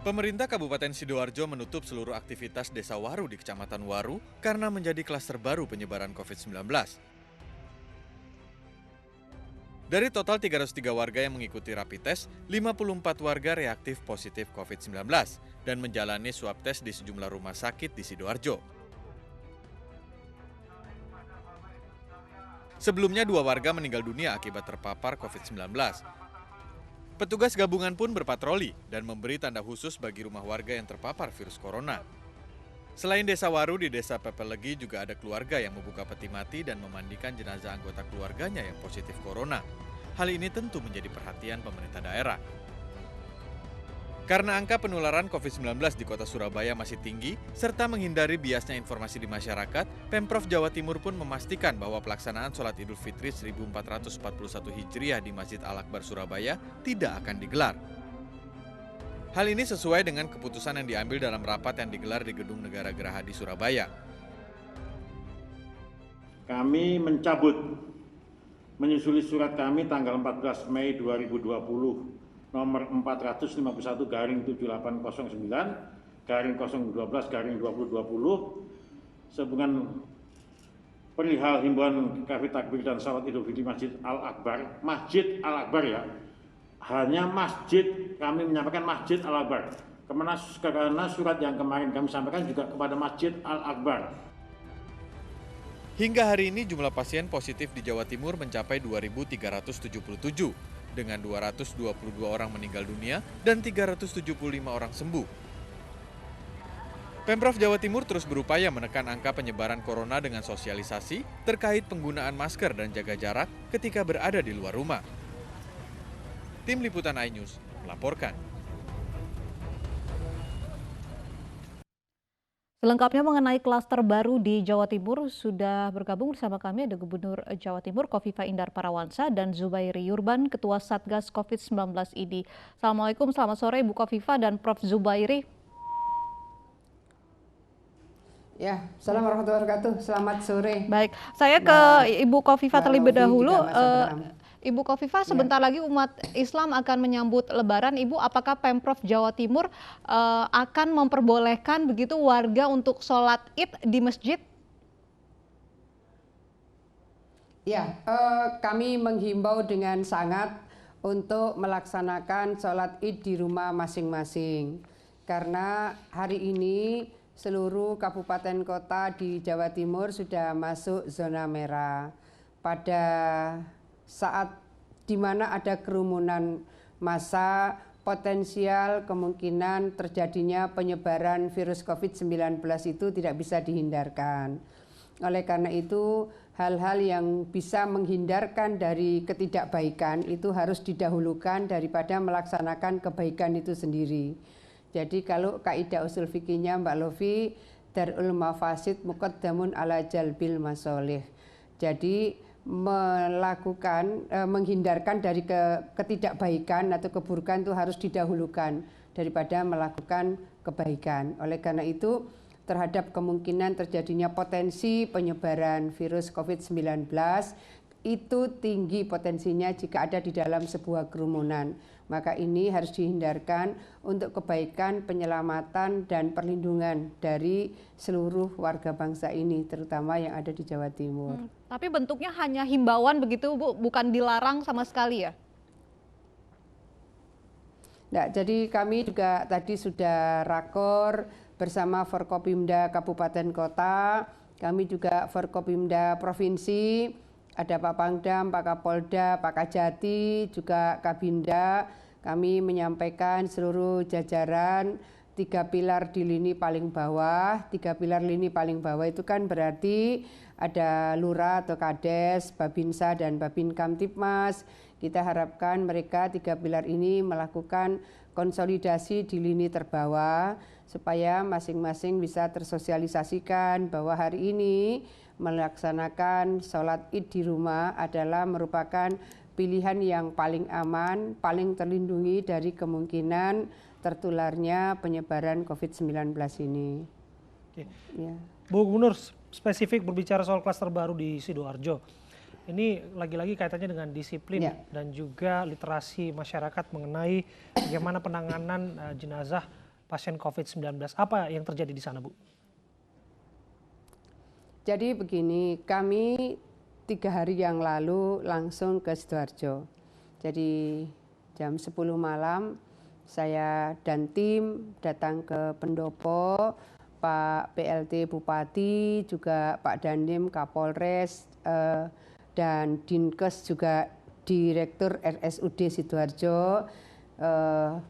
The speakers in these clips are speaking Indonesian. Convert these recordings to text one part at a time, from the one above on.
Pemerintah Kabupaten Sidoarjo menutup seluruh aktivitas Desa Waru di Kecamatan Waru karena menjadi klaster baru penyebaran COVID-19. Dari total 303 warga yang mengikuti rapid test, 54 warga reaktif positif COVID-19 dan menjalani swab test di sejumlah rumah sakit di Sidoarjo. Sebelumnya 2 warga meninggal dunia akibat terpapar COVID-19. Petugas gabungan pun berpatroli dan memberi tanda khusus bagi rumah warga yang terpapar virus corona. Selain Desa Waru, di Desa Pepelegi juga ada keluarga yang membuka peti mati dan memandikan jenazah anggota keluarganya yang positif corona. Hal ini tentu menjadi perhatian pemerintah daerah. Karena angka penularan COVID-19 di kota Surabaya masih tinggi, serta menghindari biasnya informasi di masyarakat, Pemprov Jawa Timur pun memastikan bahwa pelaksanaan sholat Idul Fitri 1441 Hijriah di Masjid Al-Akbar Surabaya tidak akan digelar. Hal ini sesuai dengan keputusan yang diambil dalam rapat yang digelar di Gedung Negara Gerahadi Surabaya. Kami menyusuli surat kami tanggal 14 Mei 2020 nomor 451-7809/012/2020 sehubungan perihal himbauan kafir takbir dan salat Idul Fitri Masjid Al-Akbar ya. Hanya masjid, kami menyampaikan Masjid Al-Akbar. Karena surat yang kemarin kami sampaikan juga kepada Masjid Al-Akbar. Hingga hari ini jumlah pasien positif di Jawa Timur mencapai 2.377 dengan 222 orang meninggal dunia dan 375 orang sembuh. Pemprov Jawa Timur terus berupaya menekan angka penyebaran corona dengan sosialisasi terkait penggunaan masker dan jaga jarak ketika berada di luar rumah. Tim Liputan iNews melaporkan. Selengkapnya mengenai klaster baru di Jawa Timur, sudah bergabung bersama kami ada Gubernur Jawa Timur Khofifah Indar Parawansa dan Zubairi Yurban, Ketua Satgas COVID-19 ID. Assalamualaikum, selamat sore Ibu Khofifah dan Prof. Zubairi. Ya, assalamualaikum warahmatullahi wabarakatuh. Selamat sore. Baik, saya ke Ibu Khofifah terlebih dahulu. Ibu Khofifah, sebentar lagi umat Islam akan menyambut Lebaran. Ibu, apakah Pemprov Jawa Timur akan memperbolehkan begitu warga untuk sholat Id di masjid? Ya, kami menghimbau dengan sangat untuk melaksanakan sholat Id di rumah masing-masing. Karena hari ini seluruh kabupaten kota di Jawa Timur sudah masuk zona merah. Pada saat di mana ada kerumunan massa, potensial kemungkinan terjadinya penyebaran virus COVID-19 itu tidak bisa dihindarkan. Oleh karena itu, hal-hal yang bisa menghindarkan dari ketidakbaikan itu harus didahulukan daripada melaksanakan kebaikan itu sendiri. Jadi kalau kaidah usul fikihnya Mbak Lofi, darul mafasid muqaddamun ala jalbil masolih. Jadi menghindarkan dari ketidakbaikan atau keburukan itu harus didahulukan daripada melakukan kebaikan. Oleh karena itu, terhadap kemungkinan terjadinya potensi penyebaran virus COVID-19 itu tinggi potensinya jika ada di dalam sebuah kerumunan. Maka ini harus dihindarkan untuk kebaikan, penyelamatan, dan perlindungan dari seluruh warga bangsa ini, terutama yang ada di Jawa Timur. Tapi bentuknya hanya himbauan begitu Bu, bukan dilarang sama sekali ya? Nah, jadi kami juga tadi sudah rakor bersama Forkopimda Kabupaten Kota, kami juga Forkopimda Provinsi, ada Pak Pangdam, Pak Kapolda, Pak Kajati, juga Kabinda. Kami menyampaikan seluruh jajaran 3 pilar di lini paling bawah. 3 pilar lini paling bawah itu kan berarti ada Lurah atau Kades, Babinsa dan Babin Kamtipmas. Kita harapkan mereka 3 pilar ini melakukan konsolidasi di lini terbawah supaya masing-masing bisa tersosialisasikan bahwa hari ini melaksanakan sholat Id di rumah adalah merupakan pilihan yang paling aman, paling terlindungi dari kemungkinan tertularnya penyebaran COVID-19 ini. Oke. Ya. Bu Gubernur, spesifik berbicara soal klaster baru di Sidoarjo. Ini lagi-lagi kaitannya dengan disiplin dan juga literasi masyarakat mengenai bagaimana penanganan jenazah pasien COVID-19. Apa yang terjadi di sana, Bu? Jadi begini, kami 3 hari yang lalu langsung ke Sidoarjo. Jadi jam 10 malam saya dan tim datang ke Pendopo, Pak PLT Bupati, juga Pak Dandim Kapolres, dan Dinkes juga Direktur RSUD Sidoarjo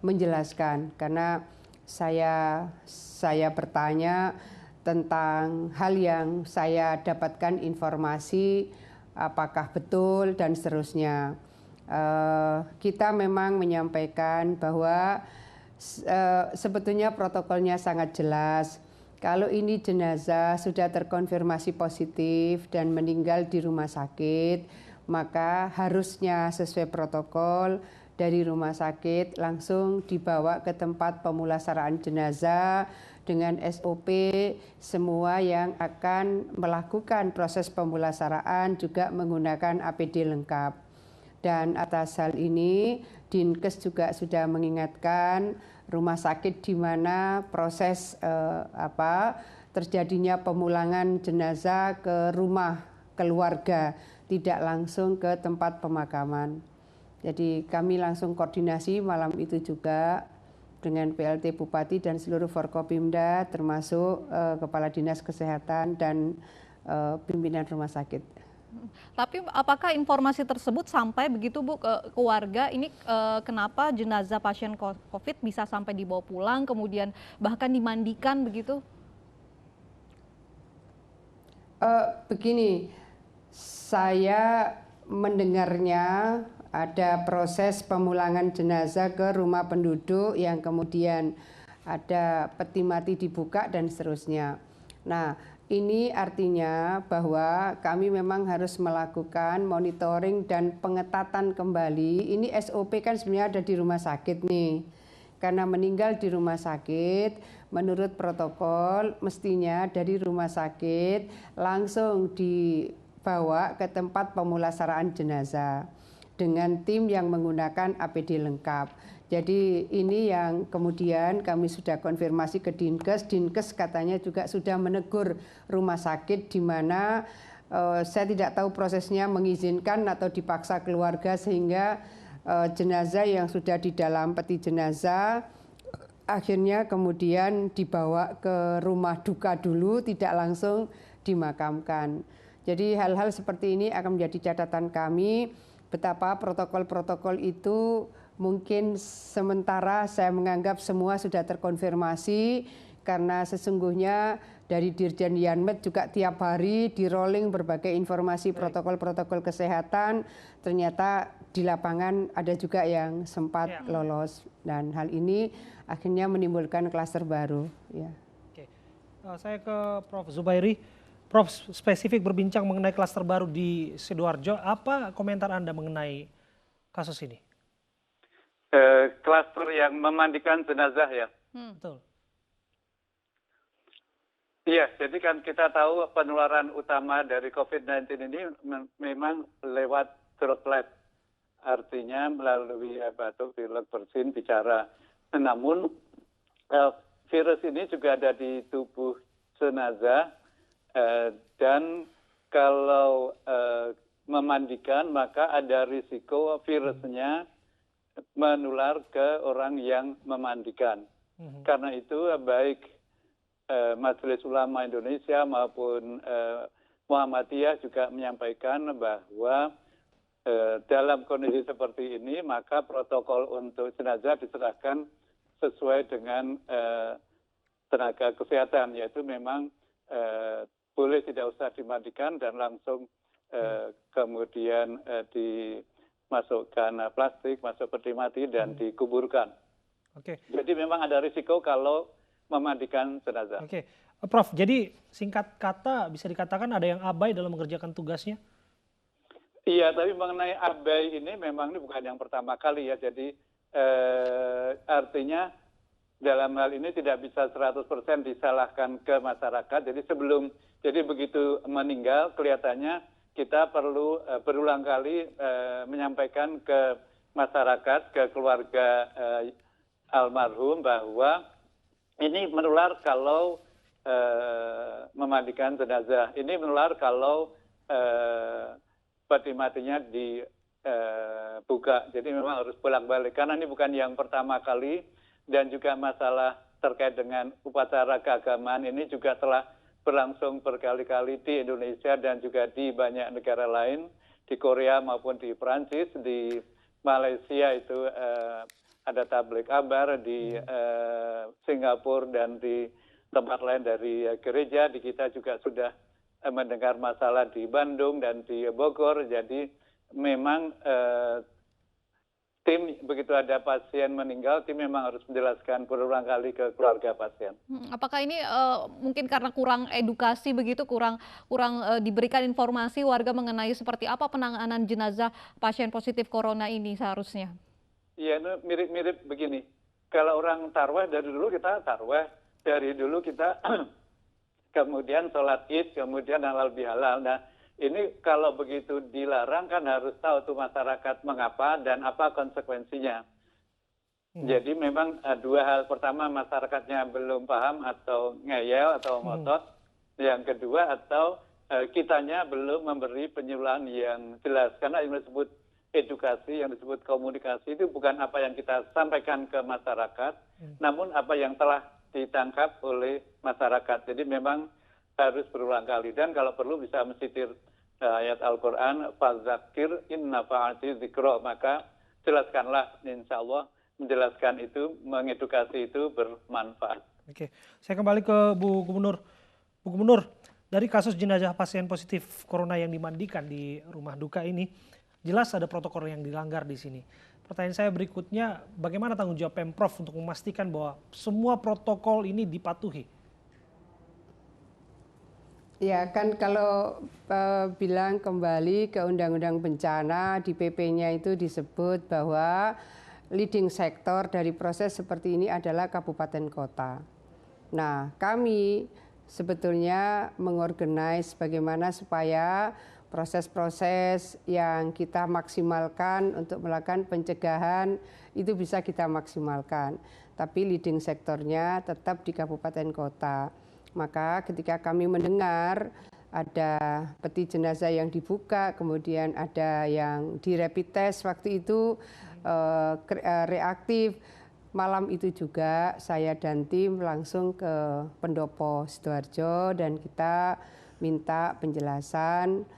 menjelaskan, karena saya bertanya tentang hal yang saya dapatkan informasi apakah betul dan seterusnya. Kita memang menyampaikan bahwa sebetulnya protokolnya sangat jelas. Kalau ini jenazah sudah terkonfirmasi positif dan meninggal di rumah sakit, maka harusnya sesuai protokol dari rumah sakit langsung dibawa ke tempat pemulasaraan jenazah dengan SOP semua yang akan melakukan proses pemulasaraan juga menggunakan APD lengkap. Dan atas hal ini Dinkes juga sudah mengingatkan rumah sakit di mana proses terjadinya pemulangan jenazah ke rumah keluarga, tidak langsung ke tempat pemakaman. Jadi kami langsung koordinasi malam itu juga dengan PLT Bupati dan seluruh Forkopimda termasuk Kepala Dinas Kesehatan dan pimpinan rumah sakit. Tapi apakah informasi tersebut sampai begitu Bu ke warga ini, kenapa jenazah pasien COVID bisa sampai dibawa pulang kemudian bahkan dimandikan begitu? Begini, saya mendengarnya ada proses pemulangan jenazah ke rumah penduduk yang kemudian ada peti mati dibuka dan seterusnya. Nah, ini artinya bahwa kami memang harus melakukan monitoring dan pengetatan kembali. Ini SOP kan sebenarnya ada di rumah sakit nih. Karena meninggal di rumah sakit, menurut protokol mestinya dari rumah sakit langsung dibawa ke tempat pemulasaraan jenazah dengan tim yang menggunakan APD lengkap. Jadi ini yang kemudian kami sudah konfirmasi ke Dinkes. Dinkes katanya juga sudah menegur rumah sakit di mana saya tidak tahu prosesnya mengizinkan atau dipaksa keluarga sehingga jenazah yang sudah di dalam peti jenazah akhirnya kemudian dibawa ke rumah duka dulu, tidak langsung dimakamkan. Jadi hal-hal seperti ini akan menjadi catatan kami. Betapa protokol-protokol itu mungkin sementara saya menganggap semua sudah terkonfirmasi karena sesungguhnya dari Dirjen Yanmed juga tiap hari di rolling berbagai informasi protokol-protokol kesehatan, ternyata di lapangan ada juga yang sempat lolos dan hal ini akhirnya menimbulkan klaster baru. Ya. Oke. Saya ke Prof. Zubairi. Prof, spesifik berbincang mengenai klaster baru di Sidoarjo, apa komentar Anda mengenai kasus ini? Klaster yang memandikan jenazah ya? Betul. Iya, jadi kan kita tahu penularan utama dari COVID-19 ini memang lewat droplet. Artinya melalui batuk, pilek, bersin, bicara. Namun virus ini juga ada di tubuh jenazah. Dan kalau memandikan maka ada risiko virusnya menular ke orang yang memandikan. Karena itu baik Majelis Ulama Indonesia maupun Muhammadiyah juga menyampaikan bahwa dalam kondisi seperti ini maka protokol untuk jenazah diserahkan sesuai dengan tenaga kesehatan, yaitu memang boleh tidak usah dimandikan dan langsung kemudian dimasukkan plastik, masuk peti mati dan dikuburkan. Oke. Jadi memang ada risiko kalau memandikan jenazah. Oke, Prof. Jadi singkat kata bisa dikatakan ada yang abai dalam mengerjakan tugasnya? Iya, tapi mengenai abai ini memang ini bukan yang pertama kali ya. Jadi artinya dalam hal ini tidak bisa 100% disalahkan ke masyarakat. Jadi begitu meninggal kelihatannya kita perlu berulang kali menyampaikan ke masyarakat, ke keluarga almarhum bahwa ini menular kalau memandikan jenazah. Ini menular kalau peti matinya dibuka. Jadi memang harus bolak-balik. Karena ini bukan yang pertama kali. Dan juga masalah terkait dengan upacara keagamaan ini juga telah berlangsung berkali-kali di Indonesia dan juga di banyak negara lain. Di Korea maupun di Perancis, di Malaysia itu ada tablik akbar, di Singapura dan di tempat lain dari gereja. Di kita juga sudah mendengar masalah di Bandung dan di Bogor. Jadi memang tim begitu ada pasien meninggal, tim memang harus menjelaskan berulang kali ke keluarga pasien. Apakah ini mungkin karena kurang edukasi begitu, kurang diberikan informasi warga mengenai seperti apa penanganan jenazah pasien positif corona ini seharusnya? Iya, itu mirip-mirip begini. Kalau orang tarwah dari dulu kita tarwah, dari dulu kita kemudian sholat id, kemudian halal bihalal. Nah, ini kalau begitu dilarang kan harus tahu tuh masyarakat mengapa dan apa konsekuensinya. Jadi memang dua hal. Pertama, masyarakatnya belum paham atau ngeyel atau ngotot. Yang kedua, atau kitanya belum memberi penyuluhan yang jelas. Karena yang disebut edukasi, yang disebut komunikasi itu bukan apa yang kita sampaikan ke masyarakat, namun apa yang telah ditangkap oleh masyarakat. Jadi memang harus berulang kali. Dan kalau perlu bisa mensitir ayat Al-Quran, fadzakir inna fa'ati dzikra, maka jelaskanlah, insya Allah menjelaskan itu, mengedukasi itu bermanfaat. Oke, saya kembali ke Bu Gubernur. Bu Gubernur, dari kasus jenazah pasien positif corona yang dimandikan di rumah duka ini, jelas ada protokol yang dilanggar di sini. Pertanyaan saya berikutnya, bagaimana tanggung jawab Pemprov untuk memastikan bahwa semua protokol ini dipatuhi? Ya kan kalau bilang kembali ke Undang-Undang Bencana, di PP-nya itu disebut bahwa leading sektor dari proses seperti ini adalah kabupaten kota. Nah, kami sebetulnya mengorganize bagaimana supaya proses-proses yang kita maksimalkan untuk melakukan pencegahan itu bisa kita maksimalkan. Tapi leading sektornya tetap di kabupaten kota. Maka ketika kami mendengar ada peti jenazah yang dibuka, kemudian ada yang di rapid test waktu itu reaktif, malam itu juga saya dan tim langsung ke Pendopo Sidoarjo dan kita minta penjelasan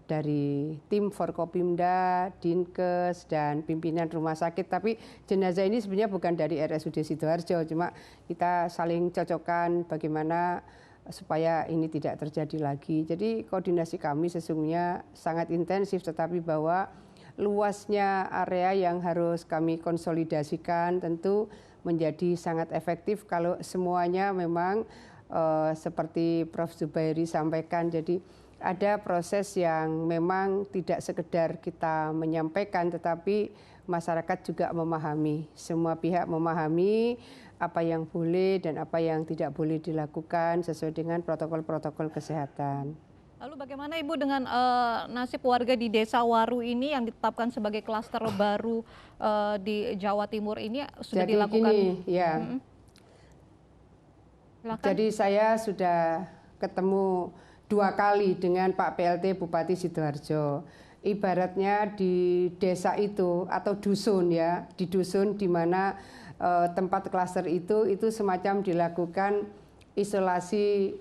dari tim Forkopimda, Dinkes, dan pimpinan rumah sakit. Tapi jenazah ini sebenarnya bukan dari RSUD Sidoarjo, cuma kita saling cocokkan bagaimana supaya ini tidak terjadi lagi. Jadi koordinasi kami sesungguhnya sangat intensif, tetapi bahwa luasnya area yang harus kami konsolidasikan tentu menjadi sangat efektif kalau semuanya memang seperti Prof. Zubairi sampaikan. Jadi ada proses yang memang tidak sekedar kita menyampaikan, tetapi masyarakat juga memahami. Semua pihak memahami apa yang boleh dan apa yang tidak boleh dilakukan sesuai dengan protokol-protokol kesehatan. Lalu bagaimana Ibu dengan nasib warga di Desa Waru ini yang ditetapkan sebagai klaster baru di Jawa Timur ini sudah Jadi dilakukan? Gini, ya. Jadi saya sudah ketemu 2 kali dengan Pak PLT Bupati Sidoarjo. Ibaratnya di desa itu atau dusun ya, di dusun di mana tempat klaster itu semacam dilakukan isolasi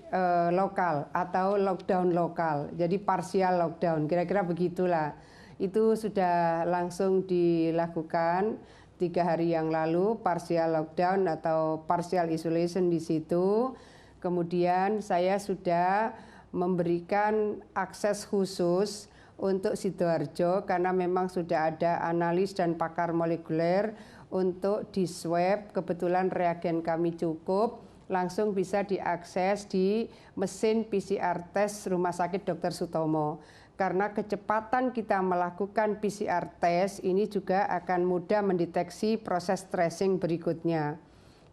lokal atau lockdown lokal. Jadi parsial lockdown, kira-kira begitulah. Itu sudah langsung dilakukan 3 hari yang lalu, parsial lockdown atau partial isolation di situ. Kemudian saya sudah memberikan akses khusus untuk Sidoarjo karena memang sudah ada analis dan pakar molekuler untuk di swab. Kebetulan reagen kami cukup, langsung bisa diakses di mesin PCR test Rumah Sakit Dr. Sutomo. Karena kecepatan kita melakukan PCR test ini juga akan mudah mendeteksi proses tracing berikutnya.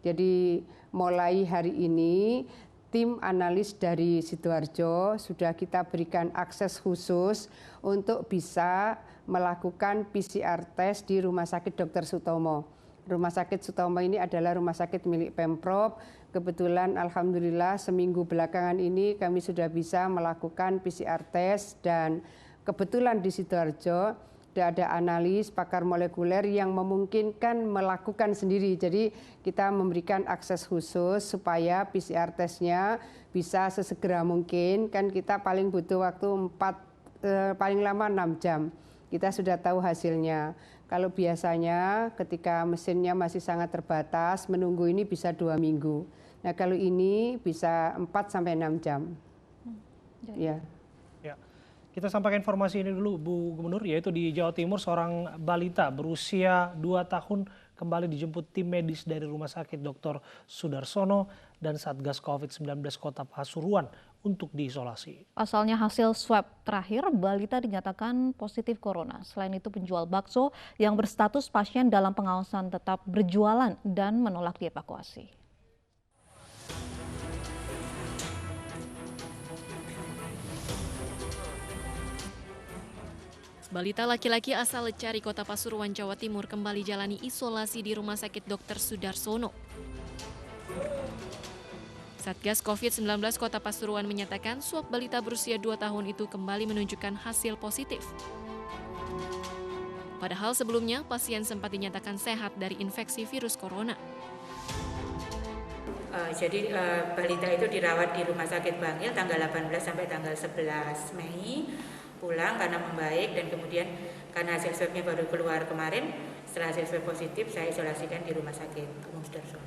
Jadi mulai hari ini tim analis dari Sidoarjo sudah kita berikan akses khusus untuk bisa melakukan PCR test di Rumah Sakit Dr. Sutomo. Rumah Sakit Sutomo ini adalah rumah sakit milik Pemprov. Kebetulan alhamdulillah seminggu belakangan ini kami sudah bisa melakukan PCR test dan kebetulan di Sidoarjo ada analis pakar molekuler yang memungkinkan melakukan sendiri. Jadi kita memberikan akses khusus supaya PCR testnya bisa sesegera mungkin. Kan kita paling butuh waktu paling lama 6 jam. Kita sudah tahu hasilnya. Kalau biasanya ketika mesinnya masih sangat terbatas, menunggu ini bisa 2 minggu. Nah kalau ini bisa 4-6 jam. Ya. Kita sampaikan informasi ini dulu Bu Gubernur, yaitu di Jawa Timur seorang balita berusia 2 tahun kembali dijemput tim medis dari Rumah Sakit Dr. Sudarsono dan Satgas COVID-19 Kota Pasuruan untuk diisolasi. Pasalnya hasil swab terakhir, balita dinyatakan positif corona. Selain itu penjual bakso yang berstatus pasien dalam pengawasan tetap berjualan dan menolak dievakuasi. Balita laki-laki asal Lecari, Kota Pasuruan, Jawa Timur kembali jalani isolasi di Rumah Sakit Dr. Sudarsono. Satgas COVID-19 Kota Pasuruan menyatakan swab balita berusia 2 tahun itu kembali menunjukkan hasil positif. Padahal sebelumnya pasien sempat dinyatakan sehat dari infeksi virus corona. Jadi balita itu dirawat di Rumah Sakit Bangil tanggal 18 sampai tanggal 11 Mei. Pulang karena membaik dan kemudian karena hasil swabnya baru keluar kemarin, setelah hasil swab positif saya isolasikan di Rumah Sakit Umum Sudarsono.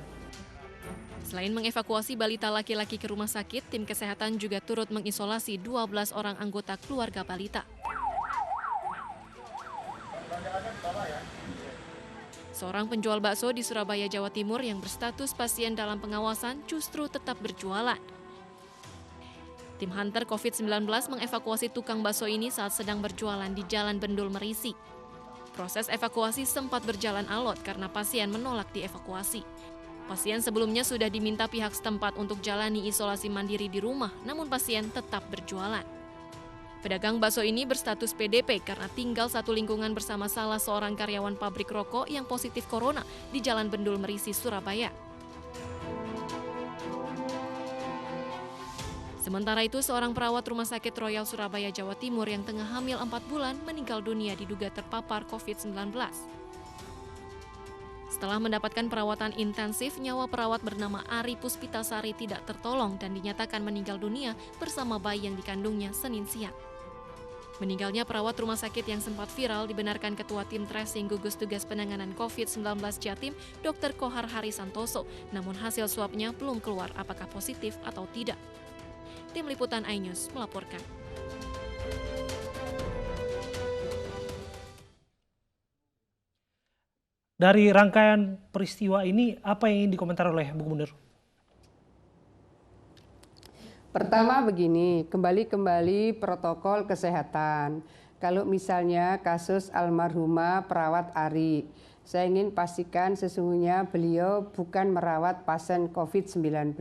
Selain mengevakuasi balita laki-laki ke rumah sakit, tim kesehatan juga turut mengisolasi 12 orang anggota keluarga balita. Seorang penjual bakso di Surabaya, Jawa Timur yang berstatus pasien dalam pengawasan justru tetap berjualan. Tim Hunter COVID-19 mengevakuasi tukang bakso ini saat sedang berjualan di Jalan Bendul Merisi. Proses evakuasi sempat berjalan alot karena pasien menolak dievakuasi. Pasien sebelumnya sudah diminta pihak setempat untuk jalani isolasi mandiri di rumah, namun pasien tetap berjualan. Pedagang bakso ini berstatus PDP karena tinggal satu lingkungan bersama salah seorang karyawan pabrik rokok yang positif corona di Jalan Bendul Merisi, Surabaya. Sementara itu, seorang perawat Rumah Sakit Royal Surabaya, Jawa Timur yang tengah hamil 4 bulan meninggal dunia diduga terpapar COVID-19. Setelah mendapatkan perawatan intensif, nyawa perawat bernama Ari Puspitasari tidak tertolong dan dinyatakan meninggal dunia bersama bayi yang dikandungnya Senin siang. Meninggalnya perawat rumah sakit yang sempat viral dibenarkan Ketua Tim Tracing Gugus Tugas Penanganan COVID-19 Jatim, Dr. Kohar Hari Santoso, namun hasil swabnya belum keluar apakah positif atau tidak. Tim Liputan iNews melaporkan. Dari rangkaian peristiwa ini, apa yang ingin dikomentar oleh Bu Gubernur? Pertama begini, kembali protokol kesehatan. Kalau misalnya kasus almarhumah perawat Ari, saya ingin pastikan sesungguhnya beliau bukan merawat pasien COVID-19.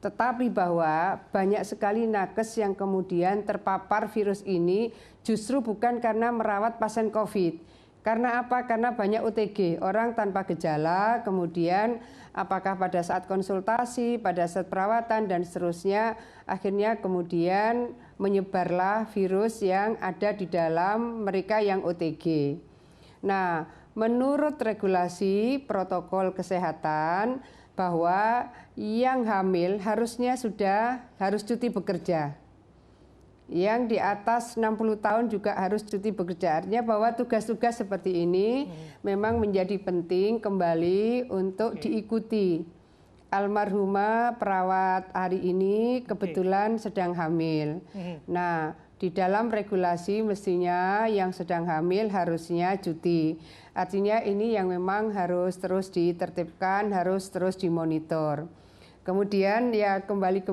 Tetapi bahwa banyak sekali nakes yang kemudian terpapar virus ini justru bukan karena merawat pasien COVID. Karena apa? Karena banyak OTG, orang tanpa gejala, kemudian apakah pada saat konsultasi, pada saat perawatan dan seterusnya, akhirnya kemudian menyebarlah virus yang ada di dalam mereka yang OTG. Nah, menurut regulasi protokol kesehatan, bahwa yang hamil harusnya harus cuti bekerja. Yang di atas 60 tahun juga harus cuti bekerja. Artinya bahwa tugas-tugas seperti ini memang menjadi penting kembali untuk diikuti. Almarhumah perawat Ari ini kebetulan sedang hamil. Nah, di dalam regulasi mestinya yang sedang hamil harusnya cuti. Artinya ini yang memang harus terus ditertibkan, harus terus dimonitor. Kemudian ya kembali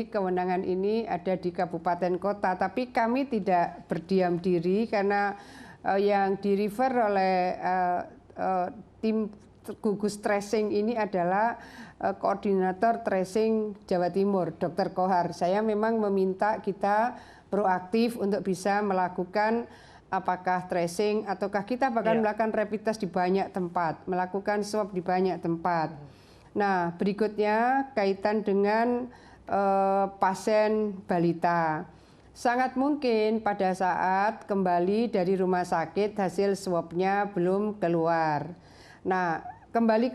kewenangan ini ada di kabupaten kota, tapi kami tidak berdiam diri karena yang di-refer oleh tim gugus tracing ini adalah koordinator tracing Jawa Timur, Dr. Kohar. Saya memang meminta kita proaktif untuk bisa melakukan apakah tracing, ataukah kita bahkan melakukan rapid test di banyak tempat, melakukan swab di banyak tempat. Nah, berikutnya kaitan dengan pasien balita. Sangat mungkin pada saat kembali dari rumah sakit hasil swabnya belum keluar. Nah, kembali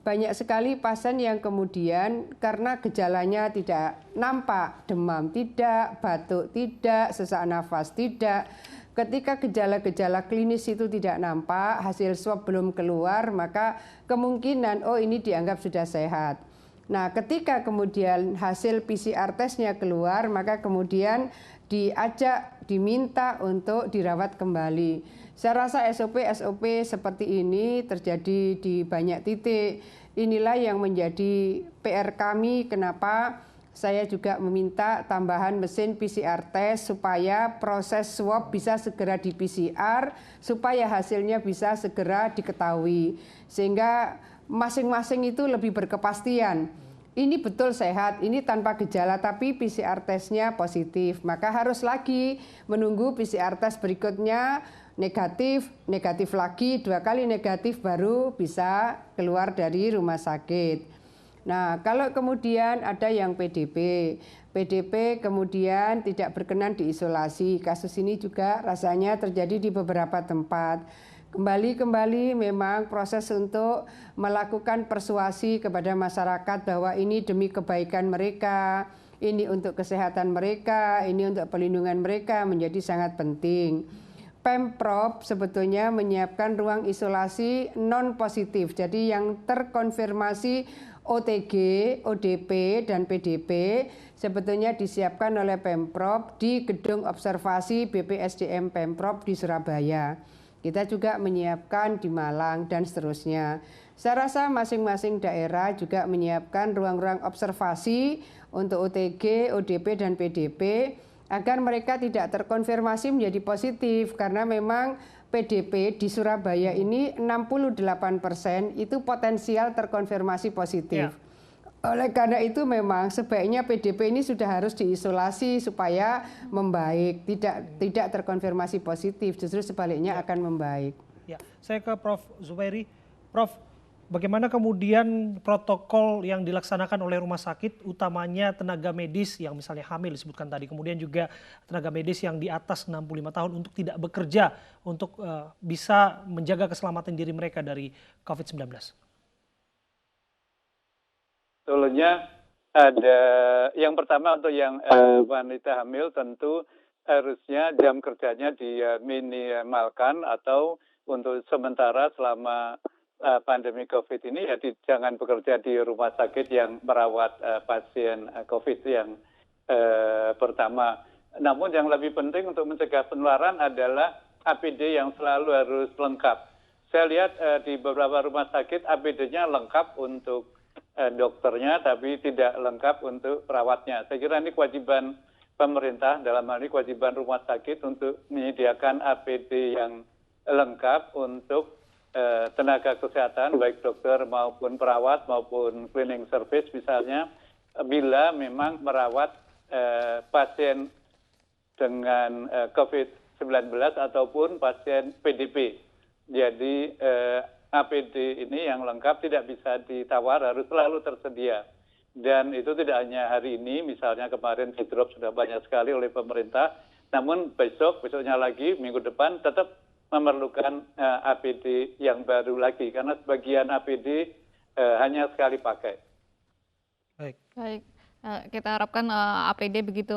banyak sekali pasien yang kemudian karena gejalanya tidak nampak, demam tidak, batuk tidak, sesak nafas tidak. Ketika gejala-gejala klinis itu tidak nampak, hasil swab belum keluar, maka kemungkinan ini dianggap sudah sehat. Nah, ketika kemudian hasil PCR testnya keluar, maka kemudian diminta untuk dirawat kembali. Saya rasa SOP seperti ini terjadi di banyak titik. Inilah yang menjadi PR kami, kenapa saya juga meminta tambahan mesin PCR test supaya proses swab bisa segera di PCR, supaya hasilnya bisa segera diketahui. Sehingga masing-masing itu lebih berkepastian. Ini betul sehat, ini tanpa gejala, tapi PCR testnya positif. Maka harus lagi menunggu PCR test berikutnya negatif lagi, 2 kali negatif baru bisa keluar dari rumah sakit. Nah, kalau kemudian ada yang PDP kemudian tidak berkenan diisolasi, kasus ini juga rasanya terjadi di beberapa tempat. Kembali memang proses untuk melakukan persuasi kepada masyarakat bahwa ini demi kebaikan mereka, ini untuk kesehatan mereka, ini untuk perlindungan mereka menjadi sangat penting. Pemprov sebetulnya menyiapkan ruang isolasi non positif, jadi yang terkonfirmasi OTG, ODP, dan PDP sebetulnya disiapkan oleh Pemprov di gedung observasi BPSDM Pemprov di Surabaya. Kita juga menyiapkan di Malang dan seterusnya. Saya rasa masing-masing daerah juga menyiapkan ruang-ruang observasi untuk OTG, ODP, dan PDP agar mereka tidak terkonfirmasi menjadi positif, karena memang PDP di Surabaya ini 68% itu potensial terkonfirmasi positif. Oleh karena itu memang sebaiknya PDP ini sudah harus diisolasi supaya membaik, tidak terkonfirmasi positif, justru sebaliknya akan membaik. Ya, saya ke Prof. Zubairi. Prof, bagaimana kemudian protokol yang dilaksanakan oleh rumah sakit, utamanya tenaga medis yang misalnya hamil disebutkan tadi, kemudian juga tenaga medis yang di atas 65 tahun untuk tidak bekerja, untuk bisa menjaga keselamatan diri mereka dari COVID-19? Sebetulnya ada yang pertama untuk yang wanita hamil tentu harusnya jam kerjanya diminimalkan atau untuk sementara selama pandemi COVID ini ya jangan bekerja di rumah sakit yang merawat pasien COVID yang pertama. Namun yang lebih penting untuk mencegah penularan adalah APD yang selalu harus lengkap. Saya lihat di beberapa rumah sakit APD-nya lengkap untuk dokternya, tapi tidak lengkap untuk perawatnya. Saya kira ini kewajiban pemerintah, dalam hal ini kewajiban rumah sakit untuk menyediakan APD yang lengkap untuk tenaga kesehatan, baik dokter maupun perawat maupun cleaning service misalnya, bila memang merawat pasien dengan COVID-19 ataupun pasien PDP. Jadi APD ini yang lengkap tidak bisa ditawar, harus selalu tersedia. Dan itu tidak hanya hari ini, misalnya kemarin di drop sudah banyak sekali oleh pemerintah, namun besoknya lagi, minggu depan tetap memerlukan APD yang baru lagi, karena sebagian APD hanya sekali pakai. Baik. Kita harapkan APD begitu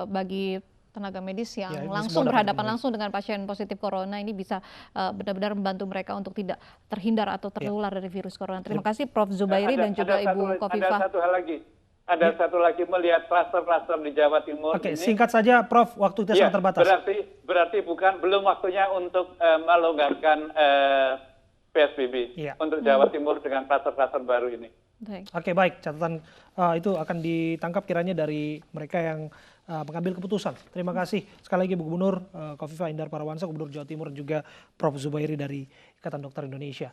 bagi tenaga medis yang langsung berhadapan langsung dengan pasien positif corona ini bisa benar-benar membantu mereka untuk tidak terhindar atau tertular dari virus corona. Terima kasih Prof. Zubairi dan juga Ibu Khofifah. Ada satu lagi melihat klaster-klaster di Jawa Timur. Oke, singkat saja Prof, waktu kita sangat terbatas. Berarti belum waktunya untuk melonggarkan PSBB untuk Jawa Timur dengan klaster-klaster baru ini. Oke, baik, catatan itu akan ditangkap kiranya dari mereka yang mengambil keputusan. Terima kasih sekali lagi Bu Gubernur Khofifah Indar Parawansa, Gubernur Jawa Timur, dan juga Prof. Zubairi dari Ikatan Dokter Indonesia.